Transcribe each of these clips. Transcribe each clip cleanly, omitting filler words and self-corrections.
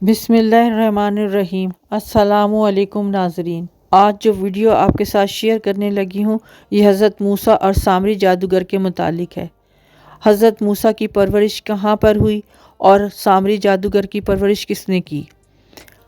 بسم اللہ الرحمن الرحیم۔ السلام علیکم ناظرین، آج جو ویڈیو آپ کے ساتھ شیئر کرنے لگی ہوں یہ حضرت موسیٰ اور سامری جادوگر کے متعلق ہے۔ حضرت موسیٰ کی پرورش کہاں پر ہوئی اور سامری جادوگر کی پرورش کس نے کی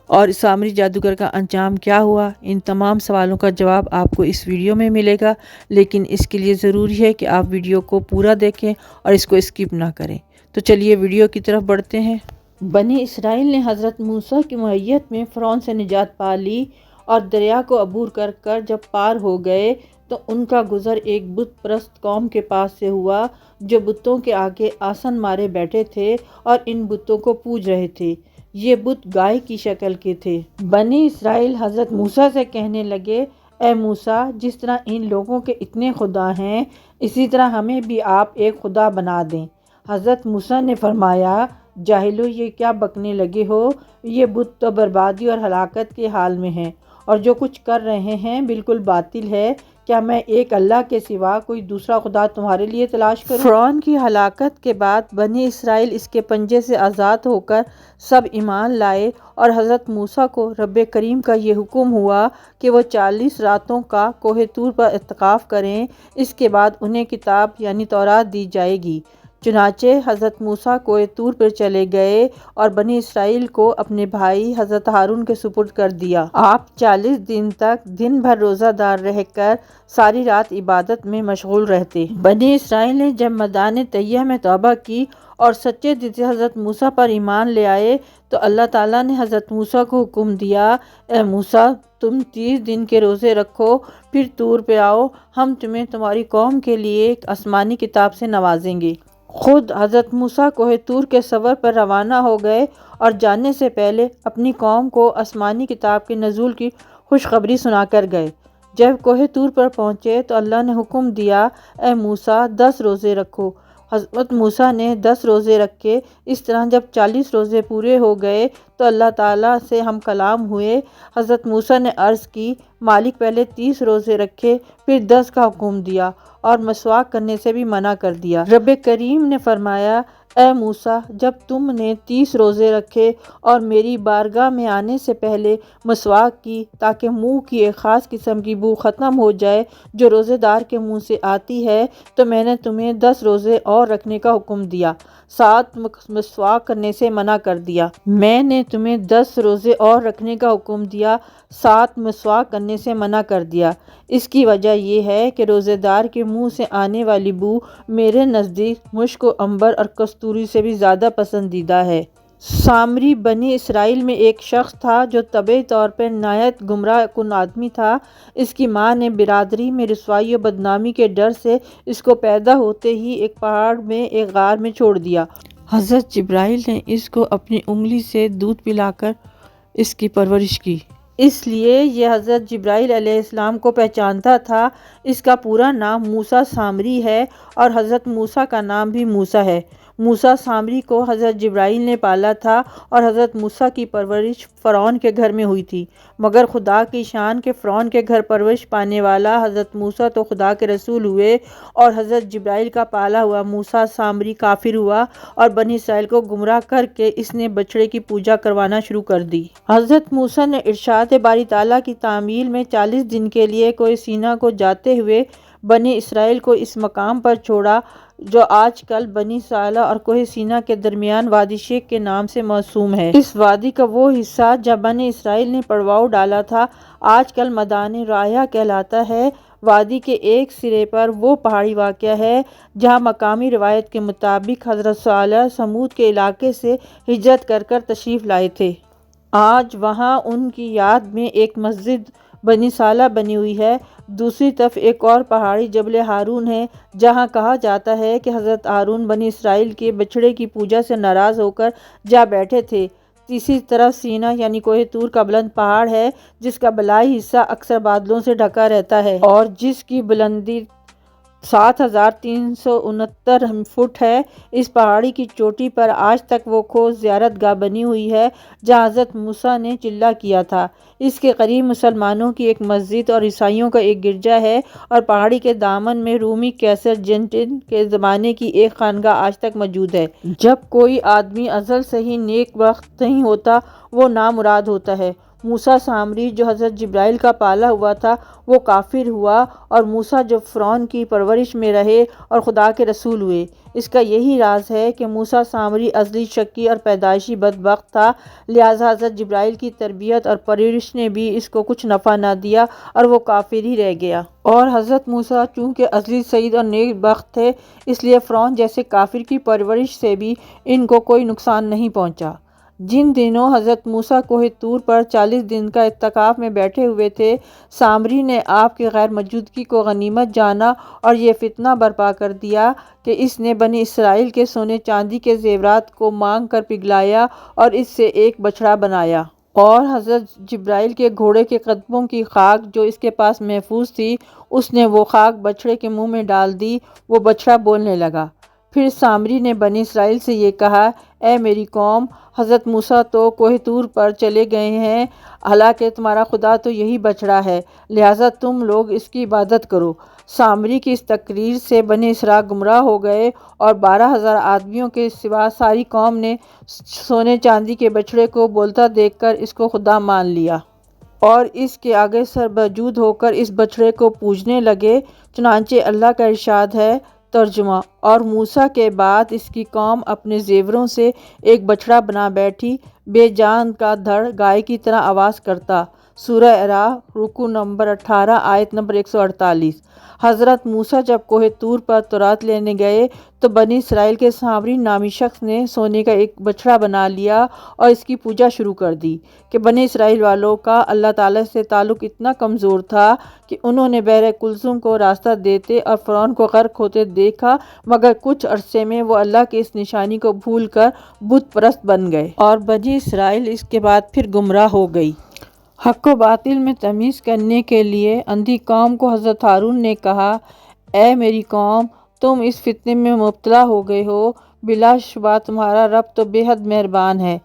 اور سامری جادوگر کا انجام کیا ہوا، ان تمام سوالوں کا جواب آپ کو اس ویڈیو میں ملے گا، لیکن اس کے لیے ضروری ہے کہ آپ ویڈیو کو پورا دیکھیں اور اس کو اسکپ نہ کریں۔ تو چلیے ویڈیو کی طرف بڑھتے ہیں۔ بنی اسرائیل نے حضرت موسیٰ کی معیت میں فرعون سے نجات پا لی اور دریا کو عبور کر کر جب پار ہو گئے تو ان کا گزر ایک بت پرست قوم کے پاس سے ہوا جو بتوں کے آگے آسن مارے بیٹھے تھے اور ان بتوں کو پوج رہے تھے۔ یہ بت گائے کی شکل کے تھے۔ بنی اسرائیل حضرت موسیٰ سے کہنے لگے، اے موسیٰ، جس طرح ان لوگوں کے اتنے خدا ہیں اسی طرح ہمیں بھی آپ ایک خدا بنا دیں۔ حضرت موسیٰ نے فرمایا، جاہلو، یہ کیا بکنے لگے ہو؟ یہ بت تو بربادی اور ہلاکت کے حال میں ہیں اور جو کچھ کر رہے ہیں بالکل باطل ہے۔ کیا میں ایک اللہ کے سوا کوئی دوسرا خدا تمہارے لیے تلاش کروں؟ فرعون کی ہلاکت کے بعد بنی اسرائیل اس کے پنجے سے آزاد ہو کر سب ایمان لائے اور حضرت موسیٰ کو رب کریم کا یہ حکم ہوا کہ وہ 40 راتوں کا کوہ طور پر اعتکاف کریں، اس کے بعد انہیں کتاب یعنی تورات دی جائے گی۔ چنانچہ حضرت موسیٰ کوہ طور پر چلے گئے اور بنی اسرائیل کو اپنے بھائی حضرت ہارون کے سپرد کر دیا۔ آپ 40 دن تک دن بھر روزہ دار رہ کر ساری رات عبادت میں مشغول رہتے۔ بنی اسرائیل نے جب میدان طیہ میں توبہ کی اور سچے دل سے حضرت موسیٰ پر ایمان لے آئے تو اللہ تعالیٰ نے حضرت موسیٰ کو حکم دیا، اے موسیٰ، تم 30 دن کے روزے رکھو، پھر طور پہ آؤ، ہم تمہیں تمہاری قوم کے لیے ایک آسمانی کتاب سے نوازیں گے۔ خود حضرت موسیٰ کوہ طور کے سفر پر روانہ ہو گئے اور جانے سے پہلے اپنی قوم کو آسمانی کتاب کے نزول کی خوشخبری سنا کر گئے۔ جب کوہ طور پر پہنچے تو اللہ نے حکم دیا، اے موسیٰ، 10 روزے رکھو۔ حضرت موسیٰ نے 10 روزے رکھے۔ اس طرح جب 40 روزے پورے ہو گئے تو اللہ تعالیٰ سے ہم کلام ہوئے۔ حضرت موسیٰ نے عرض کی، مالک، پہلے 30 روزے رکھے، پھر 10 کا حکم دیا اور مسواک کرنے سے بھی منع کر دیا۔ رب کریم نے فرمایا، اے موسیٰ، جب تم نے 30 روزے رکھے اور میری بارگاہ میں آنے سے پہلے مسواک کی تاکہ منہ کی ایک خاص قسم کی بو ختم ہو جائے جو روزے دار کے منہ سے آتی ہے، تو میں نے تمہیں 10 روزے اور رکھنے کا حکم دیا، 7 مسواک کرنے سے منع کر دیا۔ میں نے تمہیں 10 روزے اور رکھنے کا حکم دیا، 7 مسواک کرنے سے منع کر دیا۔ اس کی وجہ یہ ہے کہ روزے دار کے منہ سے آنے والی بو میرے نزدیک مشک و عنبر اور کستوری سے بھی زیادہ پسندیدہ ہے۔ سامری بنی اسرائیل میں ایک شخص تھا جو طبعی طور پر نہایت گمراہ کن آدمی تھا۔ اس کی ماں نے برادری میں رسوائی و بدنامی کے ڈر سے اس کو پیدا ہوتے ہی ایک پہاڑ میں ایک غار میں چھوڑ دیا۔ حضرت جبرائیل نے اس کو اپنی انگلی سے دودھ پلا کر اس کی پرورش کی۔ اس لیے یہ حضرت جبرائیل علیہ السلام کو پہچانتا تھا۔ اس کا پورا نام موسیٰ سامری ہے اور حضرت موسیٰ کا نام بھی موسیٰ ہے۔ موسیٰ سامری کو حضرت جبرائیل نے پالا تھا اور حضرت موسیٰ کی پرورش فرعون کے گھر میں ہوئی تھی، مگر خدا کی شان کے فرعون کے گھر پرورش پانے والا حضرت موسیٰ تو خدا کے رسول ہوئے اور حضرت جبرائیل کا پالا ہوا موسیٰ سامری کافر ہوا اور بنی اسرائیل کو گمراہ کر کے اس نے بچڑے کی پوجا کروانا شروع کر دی۔ حضرت موسیٰ نے ارشاد باری تعالیٰ کی تعمیل میں 40 دن کے لیے کوہ سینا کو جاتے ہوئے بنی اسرائیل کو اس مقام پر چھوڑا جو آج کل بنی صالح اور کوہ سینا کے درمیان وادی شیخ کے نام سے موسوم ہے۔ اس وادی کا وہ حصہ جب بنی اسرائیل نے پڑواؤ ڈالا تھا آج کل میدان راہیہ کہلاتا ہے۔ وادی کے ایک سرے پر وہ پہاڑی واقع ہے جہاں مقامی روایت کے مطابق حضرت صالح سمود کے علاقے سے ہجرت کر کر تشریف لائے تھے۔ آج وہاں ان کی یاد میں ایک مسجد بنی صالح بنی ہوئی ہے۔ دوسری طرف ایک اور پہاڑی جبل ہارون ہے جہاں کہا جاتا ہے کہ حضرت ہارون بنی اسرائیل کے بچڑے کی پوجا سے ناراض ہو کر جا بیٹھے تھے۔ تیسری طرف سینا یعنی کوہ طور کا بلند پہاڑ ہے جس کا بالائی حصہ اکثر بادلوں سے ڈھکا رہتا ہے اور جس کی بلندی 7369 فٹ ہے۔ اس پہاڑی کی چوٹی پر آج تک وہ کھو زیارت گاہ بنی ہوئی ہے جہاں حضرت موسیٰ نے چلہ کیا تھا۔ اس کے قریب مسلمانوں کی ایک مسجد اور عیسائیوں کا ایک گرجا ہے، اور پہاڑی کے دامن میں رومی قیصر جسٹن کے زمانے کی ایک خانقاہ آج تک موجود ہے۔ جب کوئی آدمی ازل سے ہی نیک بخت نہیں ہوتا، وہ نامراد ہوتا ہے۔ موسیٰ سامری جو حضرت جبرائیل کا پالا ہوا تھا وہ کافر ہوا، اور موسیٰ جو فرعون کی پرورش میں رہے اور خدا کے رسول ہوئے۔ اس کا یہی راز ہے کہ موسیٰ سامری ازلی شقی اور پیدائشی بدبخت تھا، لہٰذا حضرت جبرائیل کی تربیت اور پرورش نے بھی اس کو کچھ نفع نہ دیا اور وہ کافر ہی رہ گیا۔ اور حضرت موسیٰ چونکہ ازلی سعید اور نیک بخت تھے، اس لیے فرعون جیسے کافر کی پرورش سے بھی ان کو کوئی نقصان نہیں پہنچا۔ جن دنوں حضرت موسیٰ کوہ طور پر 40 دن کا اعتکاف میں بیٹھے ہوئے تھے، سامری نے آپ کی غیر موجودگی کو غنیمت جانا اور یہ فتنہ برپا کر دیا کہ اس نے بنی اسرائیل کے سونے چاندی کے زیورات کو مانگ کر پگھلایا اور اس سے ایک بچڑا بنایا۔ اور حضرت جبرائیل کے گھوڑے کے قدموں کی خاک جو اس کے پاس محفوظ تھی، اس نے وہ خاک بچڑے کے منہ میں ڈال دی، وہ بچڑا بولنے لگا۔ پھر سامری نے بنی اسرائیل سے یہ کہا: اے میری قوم، حضرت موسیٰ تو کوہ طور پر چلے گئے ہیں، حالانکہ تمہارا خدا تو یہی بچڑا ہے، لہٰذا تم لوگ اس کی عبادت کرو۔ سامری کی اس تقریر سے بنی اسرائیل گمراہ ہو گئے، اور 12,000 آدمیوں کے سوا ساری قوم نے سونے چاندی کے بچڑے کو بولتا دیکھ کر اس کو خدا مان لیا اور اس کے آگے سرسجود ہو کر اس بچڑے کو پوجنے لگے۔ چنانچہ اللہ کا ارشاد ہے، ترجمہ: اور موسیٰ کے بعد اس کی قوم اپنے زیوروں سے ایک بچڑا بنا بیٹھی، بے جان کا دھڑ گائے کی طرح آواز کرتا۔ سورہ اعراف، رکوع نمبر 18، آیت نمبر 148۔ حضرت موسیٰ جب کوہ طور پر تورات لینے گئے تو بنی اسرائیل کے سامری نامی شخص نے سونے کا ایک بچڑا بنا لیا اور اس کی پوجا شروع کر دی کہ بنی اسرائیل والوں کا اللہ تعالیٰ سے تعلق اتنا کمزور تھا کہ انہوں نے بحر کلثوم کو راستہ دیتے اور فرعون کو غرق ہوتے دیکھا، مگر کچھ عرصے میں وہ اللہ کی اس نشانی کو بھول کر بت پرست بن گئے، اور بنی اسرائیل اس کے بعد پھر گمراہ ہو گئی۔ حق و باطل میں تمیز کرنے کے لیے اندھی قوم کو حضرت ہارون نے کہا: اے میری قوم، تم اس فتنے میں مبتلا ہو گئے ہو، بلا شبہ تمہارا رب تو بے حد مہربان ہے۔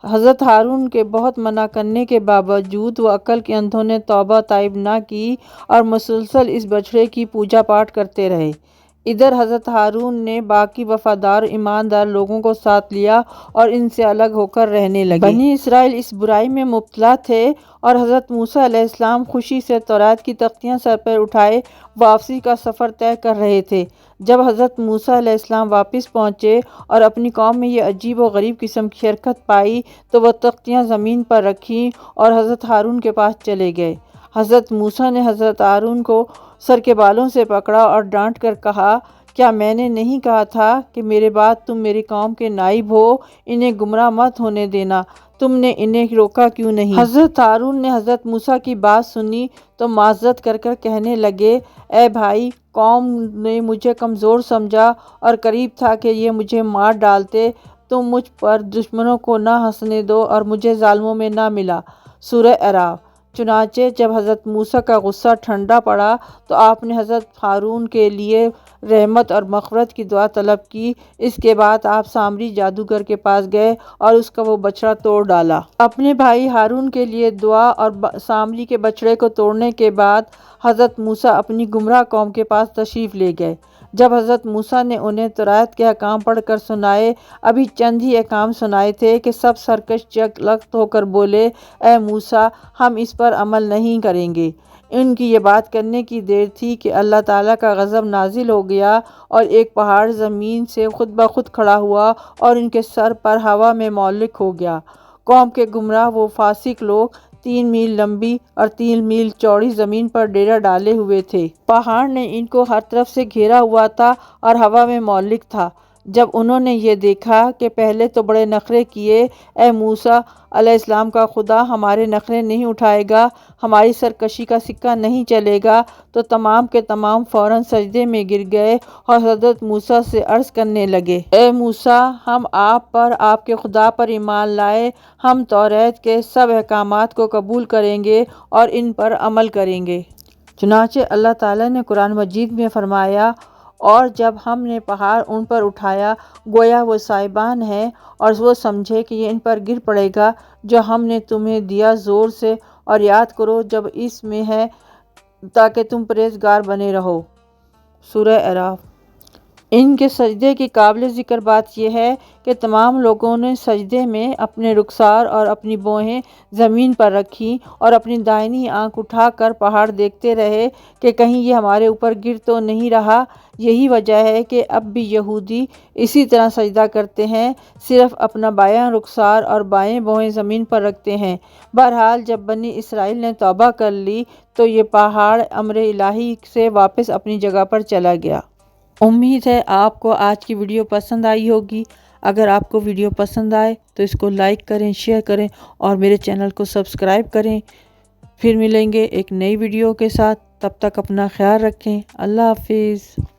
حضرت ہارون کے بہت منع کرنے کے باوجود وہ عقل کے اندھوں نے توبہ طائب نہ کی اور مسلسل اس بچڑے کی پوجا پاٹ کرتے رہے۔ ادھر حضرت ہارون نے باقی وفادار اور ایماندار لوگوں کو ساتھ لیا اور ان سے الگ ہو کر رہنے لگے۔ بنی اسرائیل اس برائی میں مبتلا تھے اور حضرت موسیٰ علیہ السلام خوشی سے تورات کی تختیاں سر پر اٹھائے واپسی کا سفر طے کر رہے تھے۔ جب حضرت موسیٰ علیہ السلام واپس پہنچے اور اپنی قوم میں یہ عجیب و غریب قسم کی حرکت پائی تو وہ تختیاں زمین پر رکھیں اور حضرت ہارون کے پاس چلے گئے۔ حضرت موسیٰ نے حضرت ہارون کو سر کے بالوں سے پکڑا اور ڈانٹ کر کہا: کیا میں نے نہیں کہا تھا کہ میرے بعد تم میری قوم کے نائب ہو؟ انہیں گمراہ مت ہونے دینا، تم نے انہیں روکا کیوں نہیں؟ حضرت ہارون نے حضرت موسیٰ کی بات سنی تو معذرت کر کر کہنے لگے: اے بھائی، قوم نے مجھے کمزور سمجھا اور قریب تھا کہ یہ مجھے مار ڈالتے، تم مجھ پر دشمنوں کو نہ ہنسنے دو اور مجھے ظالموں میں نہ ملا۔ سورہ اعراف۔ چنانچہ جب حضرت موسیٰ کا غصہ ٹھنڈا پڑا تو آپ نے حضرت ہارون کے لیے رحمت اور مغفرت کی دعا طلب کی۔ اس کے بعد آپ سامری جادوگر کے پاس گئے اور اس کا وہ بچڑا توڑ ڈالا۔ اپنے بھائی ہارون کے لیے دعا اور سامری کے بچڑے کو توڑنے کے بعد حضرت موسیٰ اپنی گمراہ قوم کے پاس تشریف لے گئے۔ جب حضرت موسیٰ نے انہیں تورات کے احکام پڑھ کر سنائے، ابھی چند ہی احکام سنائے تھے کہ سب سرکش جلخت ہو کر بولے: اے موسیٰ، ہم اس پر عمل نہیں کریں گے۔ ان کی یہ بات کرنے کی دیر تھی کہ اللہ تعالیٰ کا غضب نازل ہو گیا اور ایک پہاڑ زمین سے خود بخود کھڑا ہوا اور ان کے سر پر ہوا میں معلق ہو گیا۔ قوم کے گمراہ وہ فاسق لوگ 3 میل لمبی اور 3 میل چوڑی زمین پر ڈیرا ڈالے ہوئے تھے۔ پہاڑ نے ان کو ہر طرف سے گھیرا ہوا تھا اور ہوا میں معلق تھا۔ جب انہوں نے یہ دیکھا کہ پہلے تو بڑے نخرے کیے: اے موسیٰ علیہ السلام کا خدا ہمارے نخرے نہیں اٹھائے گا، ہماری سرکشی کا سکہ نہیں چلے گا، تو تمام کے تمام فوراً سجدے میں گر گئے اور حضرت موسیٰ سے عرض کرنے لگے: اے موسیٰ، ہم آپ پر، آپ کے خدا پر ایمان لائے، ہم توریت کے سب احکامات کو قبول کریں گے اور ان پر عمل کریں گے۔ چنانچہ اللہ تعالیٰ نے قرآن مجید میں فرمایا، اور جب ہم نے پہاڑ ان پر اٹھایا گویا وہ سائبان ہے، اور وہ سمجھے کہ یہ ان پر گر پڑے گا جو ہم نے تمہیں دیا زور سے، اور یاد کرو جب اس میں ہے تاکہ تم پرہیزگار بنے رہو۔ سورہ اعراف۔ ان کے سجدے کی قابل ذکر بات یہ ہے کہ تمام لوگوں نے سجدے میں اپنے رخسار اور اپنی بونہیں زمین پر رکھیں اور اپنی دائنی آنکھ اٹھا کر پہاڑ دیکھتے رہے کہ کہیں یہ ہمارے اوپر گر تو نہیں رہا۔ یہی وجہ ہے کہ اب بھی یہودی اسی طرح سجدہ کرتے ہیں، صرف اپنا بایاں رخسار اور بائیں بونہیں زمین پر رکھتے ہیں۔ بہرحال جب بنی اسرائیل نے توبہ کر لی تو یہ پہاڑ امر الہی سے واپس اپنی جگہ پر چلا گیا۔ امید ہے آپ کو آج کی ویڈیو پسند آئی ہوگی۔ اگر آپ کو ویڈیو پسند آئے تو اس کو لائک کریں، شیئر کریں اور میرے چینل کو سبسکرائب کریں۔ پھر ملیں گے ایک نئی ویڈیو کے ساتھ، تب تک اپنا خیال رکھیں۔ اللہ حافظ۔